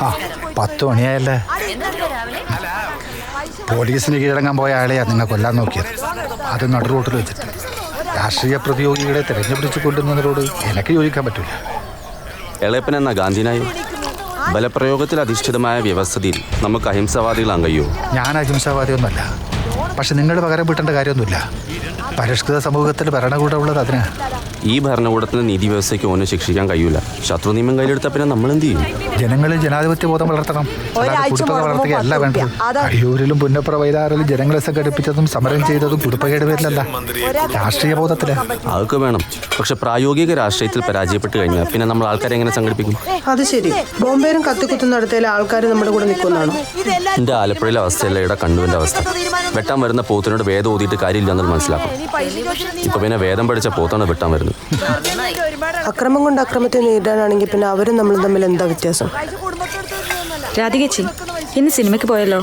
ആ 10 മണിയായല്ലേ. പോലീസിന് കീഴടങ്ങാൻ പോയ ആളെയാ നിങ്ങൾ കൊല്ലാൻ നോക്കിയത്. അത് നടു റൂട്ടിൽ വെച്ചിട്ട് രാഷ്ട്രീയ പ്രതിയോഗികളെ തിരഞ്ഞുപിടിച്ച് കൊണ്ടുവന്നതിനോട് എനിക്ക് യോജിക്കാൻ പറ്റില്ല. എളയപ്പൻ എന്ന ഗാന്ധിനായി ബലപ്രയോഗത്തിൽ അധിഷ്ഠിതമായ വ്യവസ്ഥിതിയിൽ നമുക്ക് അഹിംസാവാദികളാൻ കഴിയുമോ? ഞാൻ അഹിംസാവാദിയൊന്നുമല്ല. പക്ഷെ നിങ്ങൾ പകരം വീട്ടേണ്ട കാര്യമൊന്നുമില്ല. പരിഷ്കൃത സമൂഹത്തിൽ ഭരണകൂടം ഉള്ളത് അതിന്. ഈ ഭരണകൂടത്തിന് നീതി വ്യവസ്ഥയ്ക്ക് ഓനെ ശിക്ഷിക്കാൻ കഴിയൂല. ശത്രു നിയമം കയ്യിലെടുത്താൽ പിന്നെ നമ്മൾ എന്ത് ചെയ്യും? ജനങ്ങളിൽ ജനാധിപത്യ ബോധം വളർത്തണം. കുടുംബ വളർത്തുകയല്ല വേണ്ടത്. അയ്യൂരിലും പുന്നപ്ര വൈതാറിലും ജനങ്ങളെ സംഘടിപ്പിച്ചതും സമരം ചെയ്തതും കുടുംബയുടെ പേരിലല്ല, രാഷ്ട്രീയ ബോധത്തില്. അതൊക്കെ വേണം. പക്ഷെ പ്രായോഗിക രാഷ്ട്രീയത്തിൽ പരാജയപ്പെട്ട് കഴിഞ്ഞാൽ പിന്നെ നമ്മൾ ആൾക്കാരെ എങ്ങനെ സംഘടിപ്പിക്കും? അത് ശരി. ബോംബേരും കത്തിക്കുത്തുന്നിടത്തേലെ ആൾക്കാർ നമ്മുടെ കൂടെ നിൽക്കുന്നതാണോ? എന്റെ ആലപ്പുഴയിലെ അവസ്ഥയല്ല ഇവിടെ കണ്ണൂരിന്റെ അവസ്ഥ. വെട്ടാൻ വരുന്ന പോത്തിനോട് വേദം ഓതിയിട്ട് കാര്യമില്ലെന്ന് മനസ്സിലാക്കും. ഇപ്പൊ പിന്നെ വേദം പഠിച്ച പോത്താണ് വെട്ടാൻ വരുന്നത്. അക്രമം കൊണ്ട് അക്രമത്തെ നേരിടാനാണെങ്കിൽ പിന്നെ അവരും നമ്മളും തമ്മിൽ എന്താ വ്യത്യാസം? രാധികച്ചി, ഇന്ന് സിനിമയ്ക്ക് പോയല്ലോ.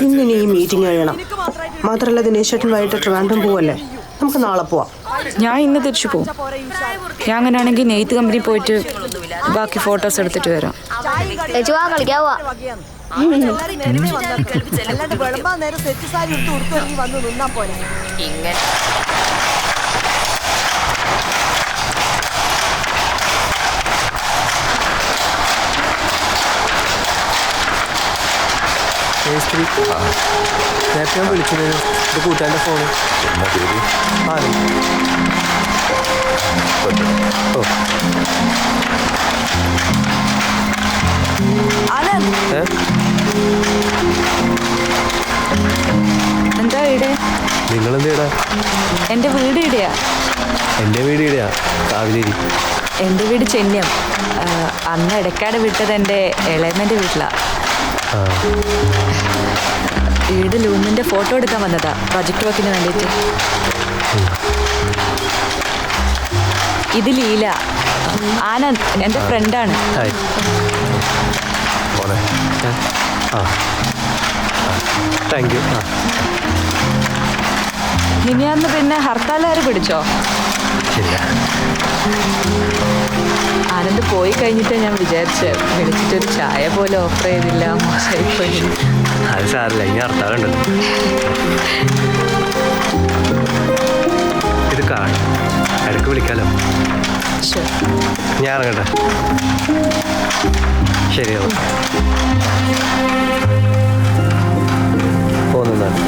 ഇന്നിനി ഈ മീറ്റിംഗ് കഴിയണം. മാത്രമല്ല ദിനേശ് ചേട്ടൻ വൈകിട്ട് ട്രിവാൻഡ്രം പോവല്ലേ, നമുക്ക് നാളെ പോവാം. ഞാൻ ഇന്ന് തിരിച്ചു പോകും. ഞാൻ അങ്ങനെയാണെങ്കിൽ നെയ്ത്ത് കമ്പനി പോയിട്ട് ബാക്കി ഫോട്ടോസ് എടുത്തിട്ട് വരാം. നേരത്തെ ഞാൻ വിളിച്ചിരുന്നു. ഇത് കൂട്ടാൻ്റെ ഫോണ്. എന്താ വീട്? നിങ്ങളെന്താ? എൻ്റെ വീട് ഇവിടെയാ. എൻ്റെ വീട് ഇവിടെയാ, കാവിലേരി. എൻ്റെ വീട് ചെന്നം. അന്ന് ഇടയ്ക്കാട് വിട്ടത് എൻ്റെ ഇളയമ്മൻ്റെ വീട്ടിലാണ്. വീട് ലൂമിൻ്റെ ഫോട്ടോ എടുക്കാൻ വന്നതാ, പ്രൊജക്ട് വർക്കിന് വേണ്ടിയിട്ട്. ഇത് ലീല, ആനന്ദ് എൻ്റെ ഫ്രണ്ടാണ്. Thank you. മിനിയാന്ന് പിന്നെ ഹർത്താലുകാർ പിടിച്ചോ? ആനന്ദ് പോയി കഴിഞ്ഞിട്ട് ഞാൻ വിചാരിച്ച് വിളിച്ചിട്ടൊരു ചായ പോലെ ഓഫർ ചെയ്തില്ല. മോശമായിപ്പോയി. അത് സാറില്ല, ഇനി ഹർത്താലുണ്ടല്ലോ. ഇത് കാണും, ഇടയ്ക്ക് വിളിക്കാലോ. ഞാൻ ഇറങ്ങട്ടെ. ശരിയാവും. പോകുന്നതാണ്.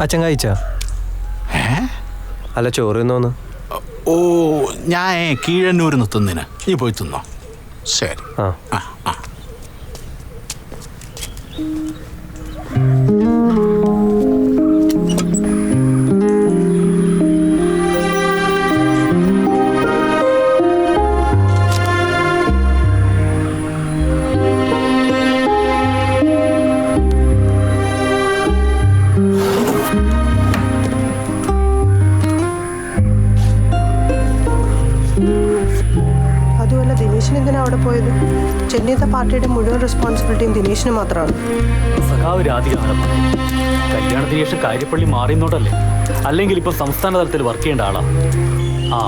അച്ഛൻ കഴിച്ചാ? അല്ല, ചോറ് തിന്നോന്ന്. ഓ, ഞാൻ കീഴന്നൂർ തിന്നിന്. നീ പോയി തിന്നോ. ശരി. ആ. എന്തിനാ അവിടെ പോയത്? ചെന്നൈത്തെ പാർട്ടിയുടെ മുഴുവൻ റെസ്പോൺസിബിലിറ്റിയും ദിനേശിന് മാത്രമാണ്. സഖാവ് രാധികയാണ്. കല്യാണത്തിന് ശേഷം കാര്യപ്പള്ളി മാറിയെന്നോട്ടല്ലേ, അല്ലെങ്കിൽ ഇപ്പം സംസ്ഥാന തലത്തിൽ വർക്ക് ചെയ്യേണ്ട ആളാ. ആ,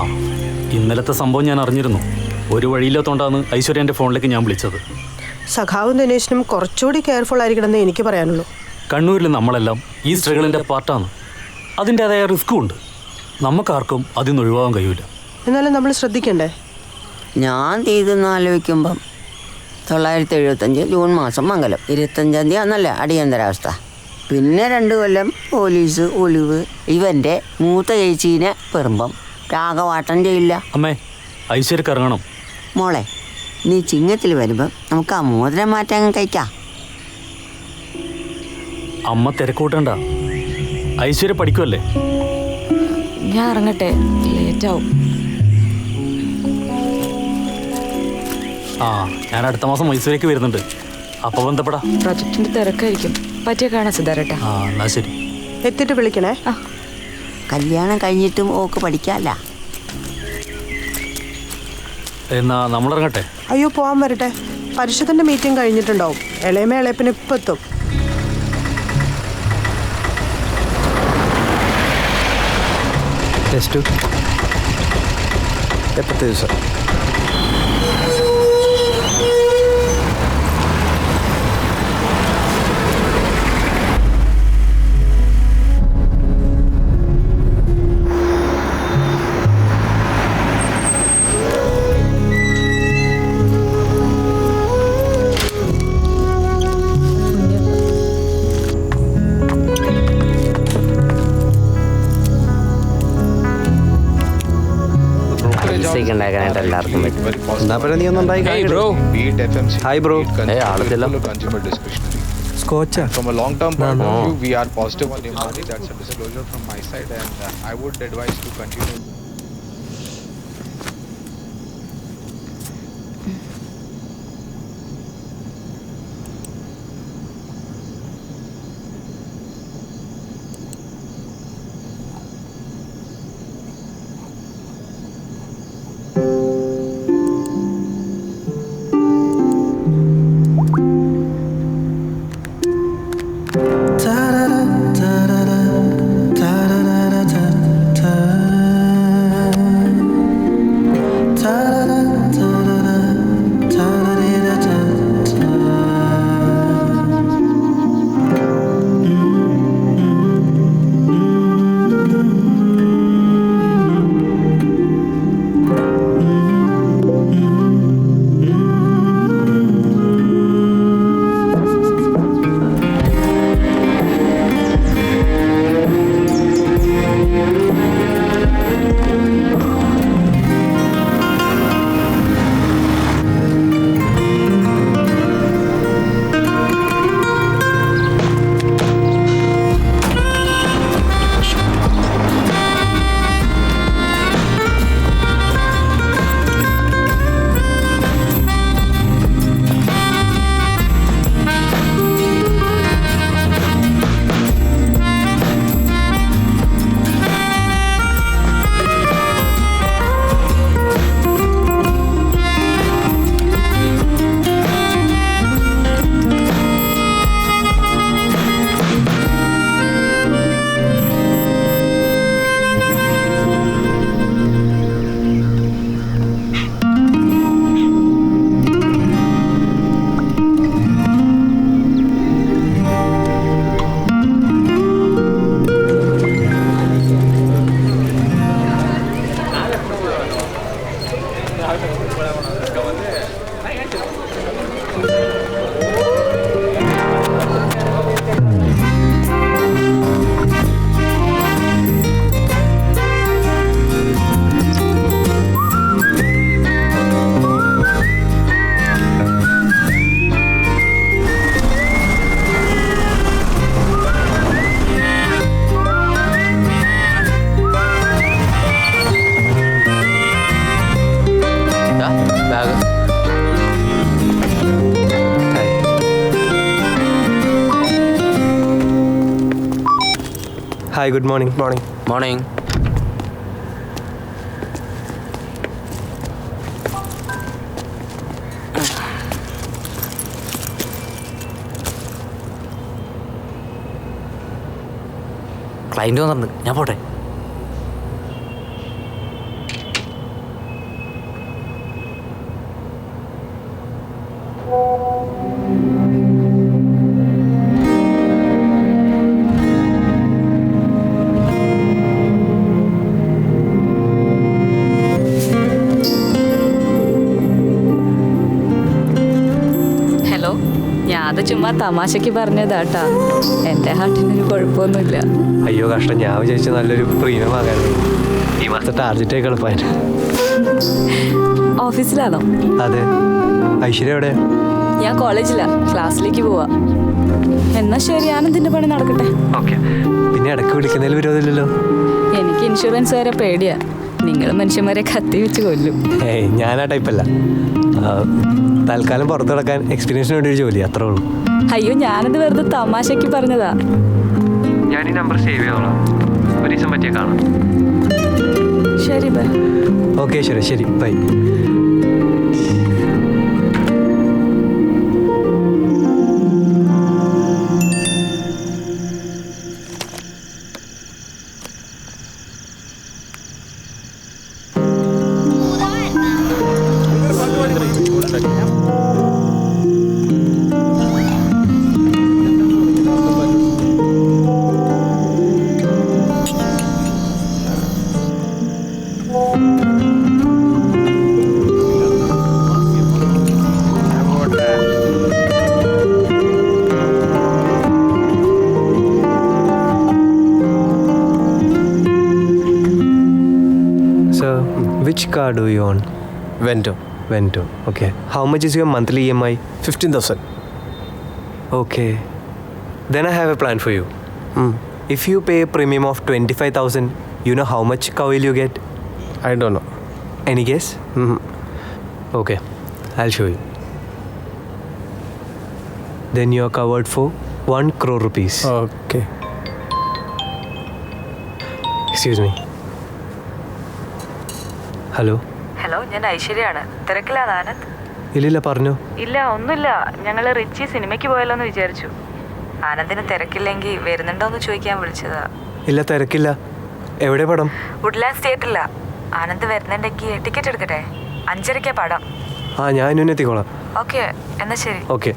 ഇന്നലത്തെ സംഭവം ഞാൻ അറിഞ്ഞിരുന്നു. ഒരു വഴിയില്ലാത്തോണ്ടാണ് ഐശ്വര്യൻ്റെ ഫോണിലേക്ക് ഞാൻ വിളിച്ചത്. സഖാവും ദിനേശിനും കുറച്ചുകൂടി കെയർഫുൾ ആയിരിക്കണമെന്ന് എനിക്ക് പറയാനുള്ളൂ. കണ്ണൂരിൽ നമ്മളെല്ലാം ഈ സ്ട്രഗിളിൻ്റെ പാർട്ടാണ്. അതിൻ്റെതായ റിസ്ക്കും ഉണ്ട്. നമുക്കാർക്കും അതിൽ നിന്ന് ഒഴിവാകാൻ കഴിയില്ല. എന്നാലും നമ്മൾ ശ്രദ്ധിക്കണ്ടേ? ഞാൻ തീയതി ആലോചിക്കുമ്പം 975 ജൂൺ മാസം മംഗലം 25-ാം തീയതി ആണല്ലേ അടിയന്തരാവസ്ഥ. പിന്നെ 2 കൊല്ലം പോലീസ് ഒളിവ്. ഇവൻ്റെ മൂത്ത ചേച്ചീനെ പെറുമ്പം രാഘവാട്ടം ചെയ്യില്ല. അമ്മേ ഐശ്വര്യക്ക് ഇറങ്ങണം. മോളെ, നീ ചിങ്ങത്തിൽ വരുമ്പം നമുക്ക് ആ മോതിരം മാറ്റാൻ കഴിക്കാം. അമ്മ തിരക്കൂട്ടണ്ട, ഐശ്വര്യ പഠിക്കുമല്ലേ. ഞാൻ ഇറങ്ങട്ടെ, ലേറ്റാവും. ആ, ഞാൻ അടുത്ത മാസം മൈസൂരേക്ക് വരുന്നുണ്ട്. അപ്പോൾ ബന്ധപ്പെടാം. പ്രൊജക്ടിന്റെ തിരക്കായിരിക്കും. പറ്റിയ കാണാൻ സിദ്ധാരട്ടെ. ആ, എന്നാ ശരി. എത്തിയിട്ട് വിളിക്കണേ. കല്യാണം കഴിഞ്ഞിട്ടും ഓക്ക് പഠിക്കാമല്ല. എന്നാ നമ്മളിറങ്ങട്ടെ. അയ്യോ, പോകാൻ വരട്ടെ. പരിഷത്തിന്റെ മീറ്റിംഗ് കഴിഞ്ഞിട്ടുണ്ടാവും. ഇളയമ ഇളയപ്പിന് ഇപ്പം എത്തും. ടെസ്റ്റ് എപ്പോഴത്തെ ദിവസം? ഉണ്ടാക്കാനായിട്ട് എല്ലാവർക്കും പറ്റും. എന്നാ പിന്നെ നീ ഒന്നും ഉണ്ടായി. Hi bro. സ്കോച്ചാ? From a long-term point of view, we are positive on demand. That's a disclosure from my side, and I would advise to continue. Hi, good morning. Morning. Client വന്നിട്ടുണ്ട്, ഞാൻ പോട്ടെ. ഞാൻ അത് ചുമ്മാ തമാശക്ക് പറഞ്ഞതാട്ടാ. എൻ്റെ ഹാർട്ടിനൊരു കുഴപ്പമൊന്നുമില്ല. അയ്യോ കഷ്ടം, ഞാൻ വിചാരിച്ച നല്ലൊരു പ്രീമിയം ആകായിരുന്നു. ഈ മാസത്തെ ടാർജറ്റൊക്കെ എളുപ്പമായി. ഓഫീസിലാണോ? അതെ. ഐശ്വര്യ എവിടെ? ഞാൻ കോളേജിലാ, ക്ലാസ്സിലേക്ക് പോവാ. എന്നാ ശരി, ആനന്ദിന്റെ പണി നടക്കട്ടെ. ഓക്കെ. പിന്നെ ഇടയ്ക്ക് വിളിക്കുന്നതിൽ വിരോധമില്ലല്ലോ? എനിക്ക് ഇൻഷുറൻസ് വരെ പേടിയാ. നിങ്ങൾ മനുഷ്യന്മാരെ കത്തി വെച്ച് കൊല്ലും. ഏയ്, ഞാൻ ആ ടൈപ്പല്ല. തൽക്കാലം പുറത്തു കിടക്കാൻ എക്സ്പീരിയൻസിന് വേണ്ടി ഒരു ജോലി, അത്രേ ഉള്ളൂ. അയ്യോ, ഞാനത് വെറുതെ തമാശക്ക് പറഞ്ഞതാ. ഞാൻ ഈ നമ്പർ സേവ് ചെയ്തോളാം. ഒരു ദിവസം പറ്റിയ കാണാം. ശരി ബൈ. ഓക്കെ ശരി ശരി by. Which car do you own? Vento. Vento. Okay. How much is your monthly EMI? 15,000. Okay. Then I have a plan for you. If you pay a premium of 25,000, you know how much cowl you get? I don't know. Any guess? Okay. I'll show you. Then you are covered for 1 crore rupees. Okay. Excuse me. Hello. Hello, ഞാൻ ഐശ്വര്യാണ്. തിരക്കിലാണ് ആനന്ദ്? ഇല്ലില്ല, പറഞ്ഞു. ഇല്ല, ഒന്നുമില്ല. ഞങ്ങൾ Ritchie സിനിമയ്ക്ക് പോയല്ലോ എന്ന് വിചാരിച്ചു. ആനന്ദിന് തിരക്കില്ലെങ്കിൽ വരുന്നുണ്ടോന്ന് ചോദിക്കാൻ വിളിച്ചതാ. ഇല്ല, തിരക്കില്ല. എവിടെ പടം? വുഡ്ലാൻഡ്സ് തിയേറ്ററില്ല. ആനന്ദ് വരുന്നുണ്ടെങ്കിൽ ടിക്കറ്റ് എടുക്കട്ടെ? 5:30 പടം. ആ, ഞാൻ ഇന്ന് എത്തിക്കോളാം. ഓക്കെ, എന്നാ ശരി. ഓക്കെ.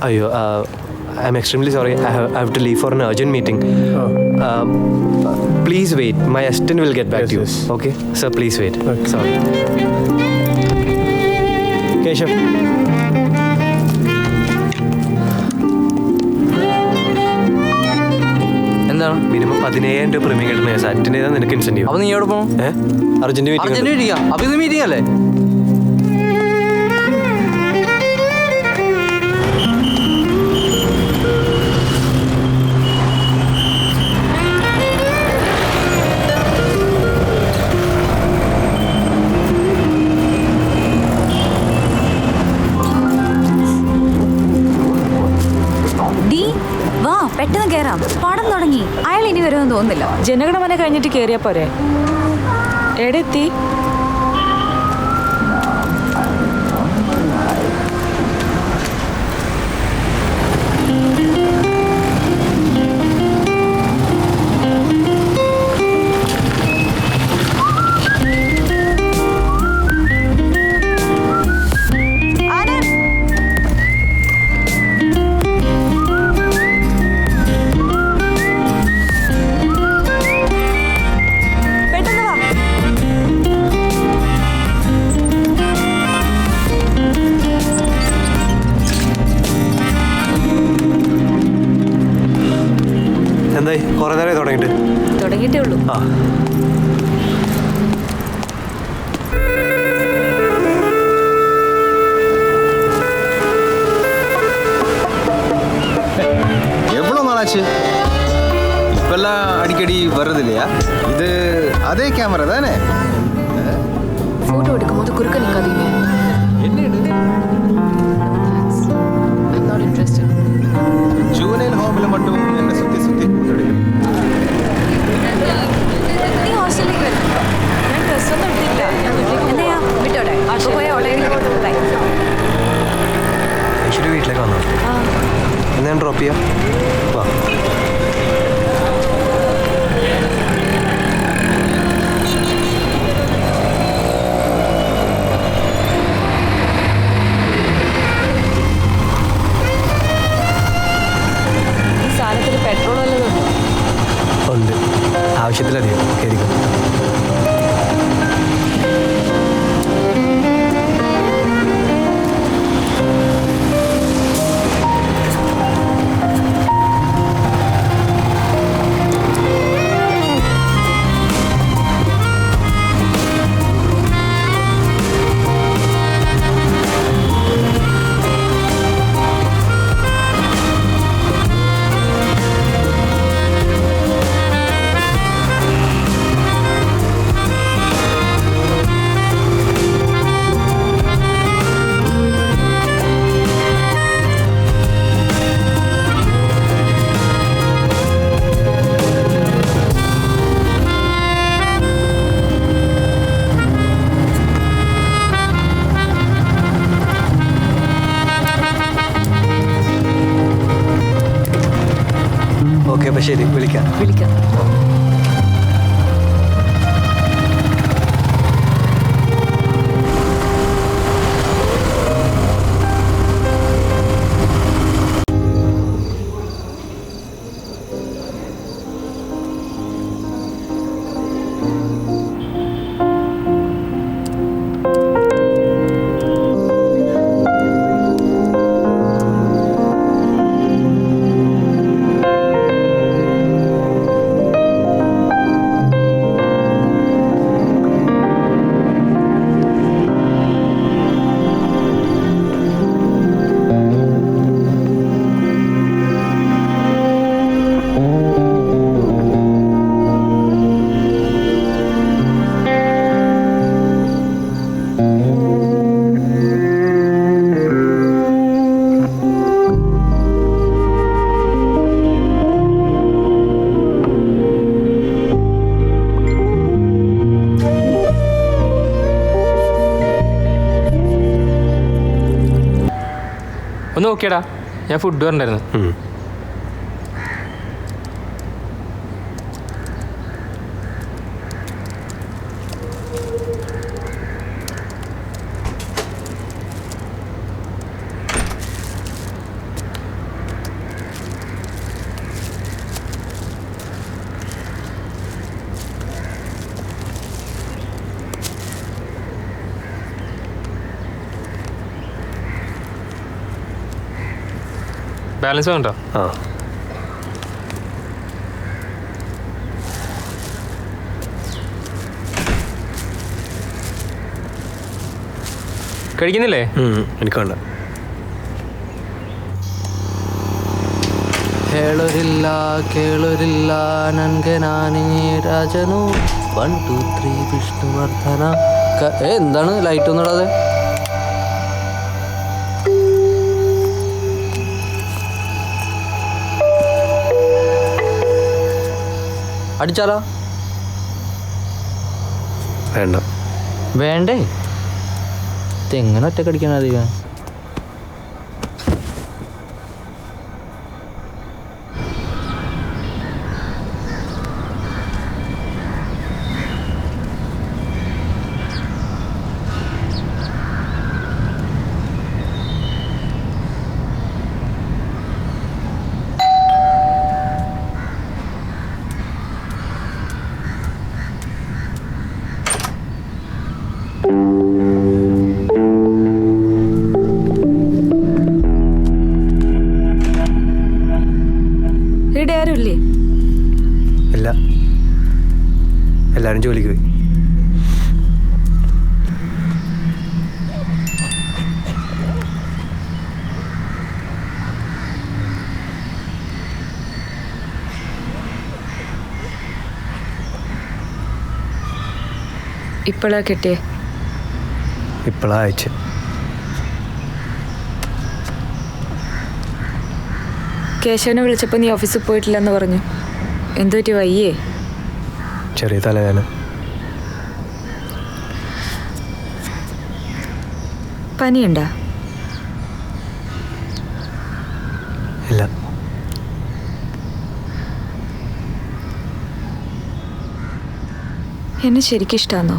അയ്യോ, I'm extremely sorry. I have to leave for an urgent meeting. Please wait. My assistant will get back to you. Yes. Okay? Sir, please wait. Okay. Sorry. Keshav. എന്താണ്? Minimum 15,000 രൂപ premium കിട്ടുന്ന case attend ചെയ്താൽ നിനക്ക് incentive. അപ്പൊ നീ എവിടെ പോകണം? Urgent meeting. അപ്പൊ ഇത് മീറ്റിംഗ് അല്ലേ? പെട്ടെന്ന് കേറാം. പടം തുടങ്ങി. അയാൾ ഇനി വരുമെന്ന് തോന്നുന്നില്ല. ജനഗണമന കഴിഞ്ഞിട്ട് കേറിയാ പോരെ? എവിടെ എത്തി? എന്തായി? കുറെ നേരം തുടങ്ങിയിട്ടേ ഉള്ളൂ. ആ, எவ்வளோ நாளாச்சு? இப்பெல்லாம் அடிக்கடி வர்றது இல்லையா? இது அதே கேமரா தானே? ഫോട്ടോ എടുക്കുമ്പോൾ കുറുക്ക നിൽക്കാதீங்க. ஜூனியர் ஹோமில் மட்டும் என்ன சுற்றி சுற்றி നീ ഹോസ്റ്റലിലേക്ക് വരും. ഞാൻ ഡ്രസ്സൊന്നും എടുത്തില്ല. എന്നെയാ വിട്ടോടെ? പോയ ഓട്ടോയിലേക്ക് ഐശ്വര്യ വീട്ടിലേക്ക് വന്നോ? എന്നാ ഞാൻ ഡ്രോപ്പ് ചെയ്യാം. വാ. പെട്രോൾ വല്ലതും ഉണ്ട്, ആവശ്യത്തിലധികം. കയറിക്കോ. അപ്പം ശരി, വിളിക്കാം. വിളിക്കാം. ഒന്ന് നോക്കിയടാ, ഞാൻ ഫുഡ് പറഞ്ഞിരുന്നു. ബാലൻസ് വേണ്ടോ? ആ, കഴിക്കുന്നില്ലേ? എനിക്ക് വേണ്ട. ಹೇಳೋರಿಲ್ಲ ಕೇಳೋರಿಲ್ಲ ನನಗೆ ನಾನೇ ರಾಜನು 1 2 3 വിഷ്ണുവർദ്ധന. എന്താണ് ലൈറ്റ് ഒന്നും ഇടാതെ? അടിച്ചാലോ? വേണ്ട. വേണ്ടേ? തെങ്ങനെ ഒറ്റക്കടിക്കാൻ അധികം? ഇല്ല, എല്ലാവരും ജോലിക്ക് പോയി. ഇപ്പോഴാ കിട്ടിയേ? ഇപ്പോഴാ അയച്ചു. കേശവനെ വിളിച്ചപ്പോൾ നീ ഓഫീസിൽ പോയിട്ടില്ലെന്ന് പറഞ്ഞു. എന്തു പറ്റി? വയ്യേ? ചെറിയ തലവേദന. പനിയുണ്ടാ? ഇല്ല. എന്നെ ശരിക്കും ഇഷ്ടമാണോ?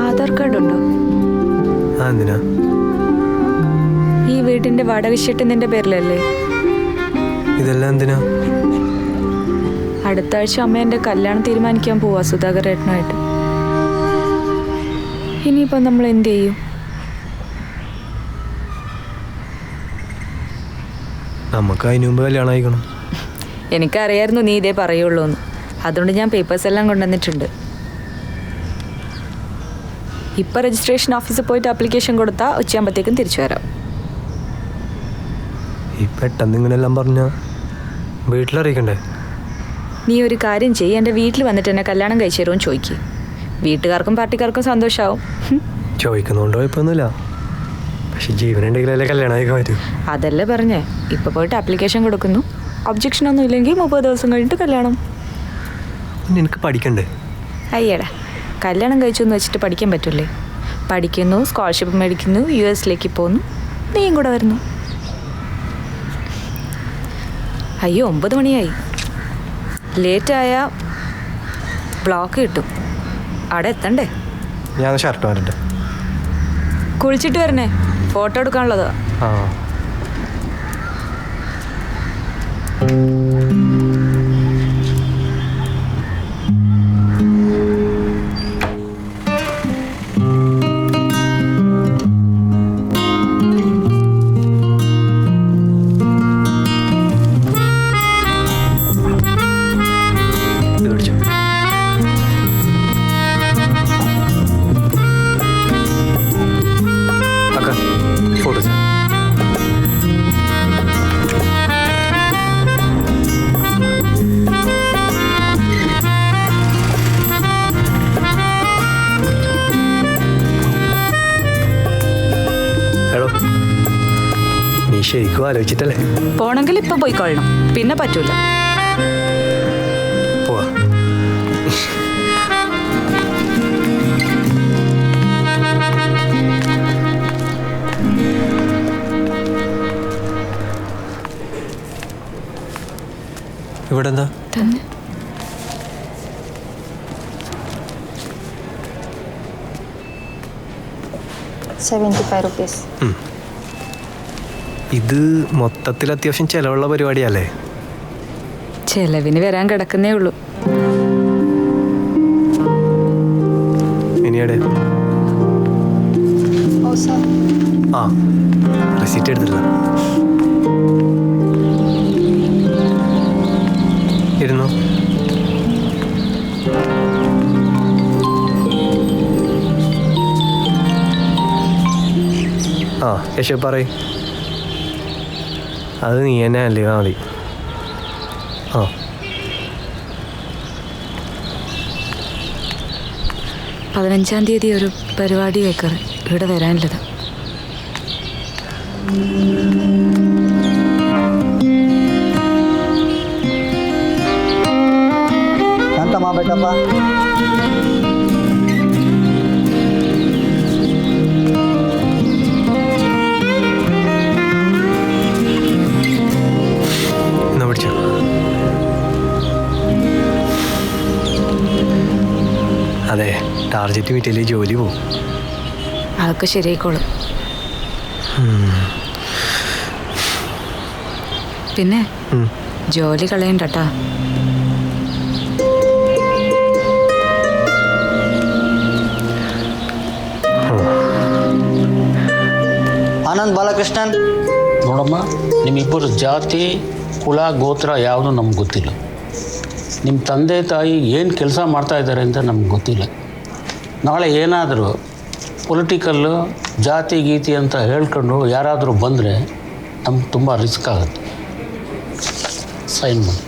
ആധാർ കാർഡ് ഉണ്ടോ? എന്തിനാ? ഈ വീടിന്റെ വാടക ഷീട്ട് നിന്റെ പേരിലല്ലേ? ഇതെല്ലാം എന്തിനാ? അടുത്ത ആഴ്ച അമ്മ എൻ്റെ കല്യാണം തീരുമാനിക്കാൻ പോവാ സുധാകർ ഏട്ടനുമായിട്ട്. ഇനിയിപ്പോൾ നമ്മൾ എന്ത് ചെയ്യും? നമുക്ക് അതിന് മുമ്പ് കല്യാണം അയക്കണം. എനിക്കറിയായിരുന്നു നീ ഇതേ പറയുള്ളൂ എന്ന്. അതുകൊണ്ട് ഞാൻ പേപ്പേഴ്സ് എല്ലാം കൊണ്ടുവന്നിട്ടുണ്ട്. ഇപ്പം രജിസ്ട്രേഷൻ ഓഫീസിൽ പോയിട്ട് ആപ്ലിക്കേഷൻ കൊടുത്താൽ ഉച്ചയാകുമ്പോഴത്തേക്കും തിരിച്ചു വരാം. ഈ പെട്ടെന്ന് ഇങ്ങനെല്ലാം പറഞ്ഞാൽ വീട്ടിലറിയിക്കണ്ടേ? നീ ഒരു കാര്യം ചെയ്യ്, എൻ്റെ വീട്ടിൽ വന്നിട്ട് എന്നെ കല്യാണം കഴിച്ചു തരുമെന്ന് ചോദിക്കും. വീട്ടുകാർക്കും പാർട്ടിക്കാർക്കും സന്തോഷമാവും. ചോദിക്കുന്നതുകൊണ്ട് കുഴപ്പമൊന്നുമില്ല. പക്ഷെ ജീവനുണ്ടെങ്കിലല്ലേ കല്യാണം അയക്കാൻ പറ്റൂ. അതല്ലേ പറഞ്ഞേ. ഇപ്പോൾ പോയിട്ട് ആപ്ലിക്കേഷൻ കൊടുക്കുന്നു. ഒബ്ജക്ഷൻ ഒന്നും ഇല്ലെങ്കിൽ 30 ദിവസം കഴിഞ്ഞിട്ട് കല്യാണം. നിനക്ക് പഠിക്കണ്ടേ? അയ്യടാ, കല്യാണം കഴിച്ചു എന്ന് വെച്ചിട്ട് പഠിക്കാൻ പറ്റൂലേ? പഠിക്കുന്നു, സ്കോളർഷിപ്പ് മേടിക്കുന്നു, US പോകുന്നു, നീയും കൂടെ വരുന്നു. അയ്യോ 9 മണിയായി. ലേറ്റായ ബ്ലോക്ക് കിട്ടും. അവിടെ എത്തണ്ടേ? ഞാൻ ഷർട്ട് വരട്ടെ. കുളിച്ചിട്ട് വരണേ, ഫോട്ടോ എടുക്കാനുള്ളതാ. ആ ശരിക്കും ആലോചിച്ചിട്ടല്ലേ പോണെങ്കിൽ ഇപ്പൊ പോയിക്കൊള്ളണം, പിന്നെ പറ്റൂല. പോവാ. ഇവിടെ എന്താ? തന്നെ 75 rupees. ഇത് മൊത്തത്തിൽ അത്യാവശ്യം ചെലവുള്ള പരിപാടിയല്ലേ? ചെലവിന് വരാൻ കിടക്കുന്നേ ഉള്ളൂ. ഇനിയുടെ ആ റെസീറ്റ് എടുത്തിട്ടില്ല. ഇരുന്നു. ആ യശോ പറയ്. അത് നീ തന്നെ അല്ലേ മതി. ആ 15-ാം തീയതി ഒരു പരിപാടി വെക്കാറ് ഇവിടെ വരാനുള്ളത്. അതെ, ടാർജറ്റ് മീറ്റില്ലേ ജോലി പോവും. അതൊക്കെ ശരിയായിക്കോളും. പിന്നെ ജോലി കളയണ്ടട്ടാ. ಆನಂದ್ ಬಾಲಕೃಷ್ಣನ್. ನೋಡಮ್ಮ, ನಿಮ್ಮಿಬ್ಬರು ಜಾತಿ ಕುಲ ಗೋತ್ರ ಯಾವುದು ನಮ್ಗೆ ಗೊತ್ತಿಲ್ಲ. ನಿಮ್ಮ ತಂದೆ ತಾಯಿ ಏನು ಕೆಲಸ ಮಾಡ್ತಾ ಇದ್ದಾರೆ ಅಂತ ನಮ್ಗೆ ಗೊತ್ತಿಲ್ಲ. ನಾಳೆ ಏನಾದರೂ ಪೊಲಿಟಿಕಲ್ಲು ಜಾತಿ ಗೀತಿ ಅಂತ ಹೇಳ್ಕೊಂಡು ಯಾರಾದರೂ ಬಂದರೆ ನಮ್ಗೆ ತುಂಬ ರಿಸ್ಕ್ ಆಗುತ್ತೆ. ಸೈನ್ ಮಾಡಿ.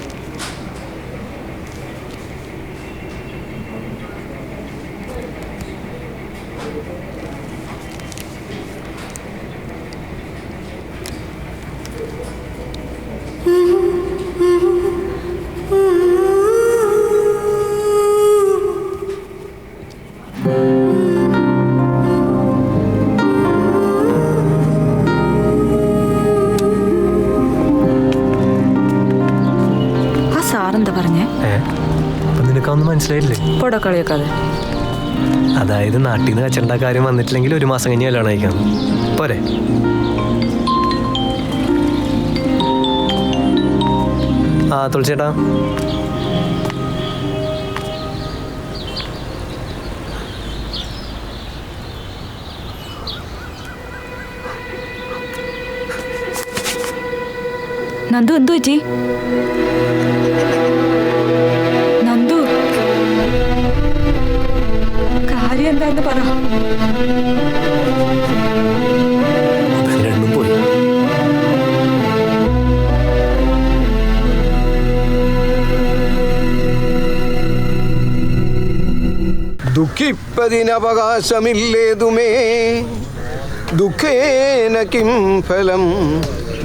സാറെന്താ പറഞ്ഞേ? നിനക്കൊന്നും മനസ്സിലായില്ലേ? പോടോ കളിയൊക്കെ. അതായത് നാട്ടിൽ നിന്ന് കച്ചണ്ട കാര്യം വന്നിട്ടില്ലെങ്കിൽ 1 മാസം കഴിഞ്ഞ് കല്യാണം കഴിക്കാം. പോരെ? ആ തുളച്ചേട്ടാ, നന്ദു എന്തു പറ്റി? നന്ദു കാര്യം എന്താന്ന് പറ. രണ്ടും പോയി. ദുഃഖിപ്പതിനവകാശമില്ലേതുമേ ദുഃഖേന കിം ഫലം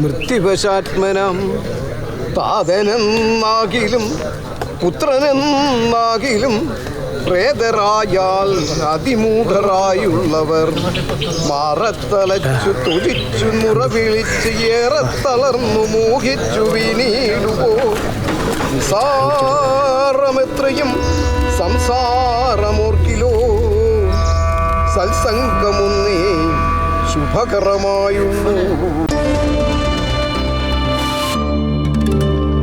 മൃത്യുവശാത്മനം താതനം ആകിലും പുത്രനെന്നാകിലും പ്രേതരായാൽ അതിമൂഢരായുള്ളവർ മാറത്തലച്ചു തുതിച്ചു മുറവിളിച്ച് ഏറെ തളർന്നു മോഹിച്ചു വിനീടുവോ. സംസാരമെത്രയും സംസാരമോർക്കിലോ സത്സംഗമൊന്നേ ശുഭകരമായുള്ളൂ.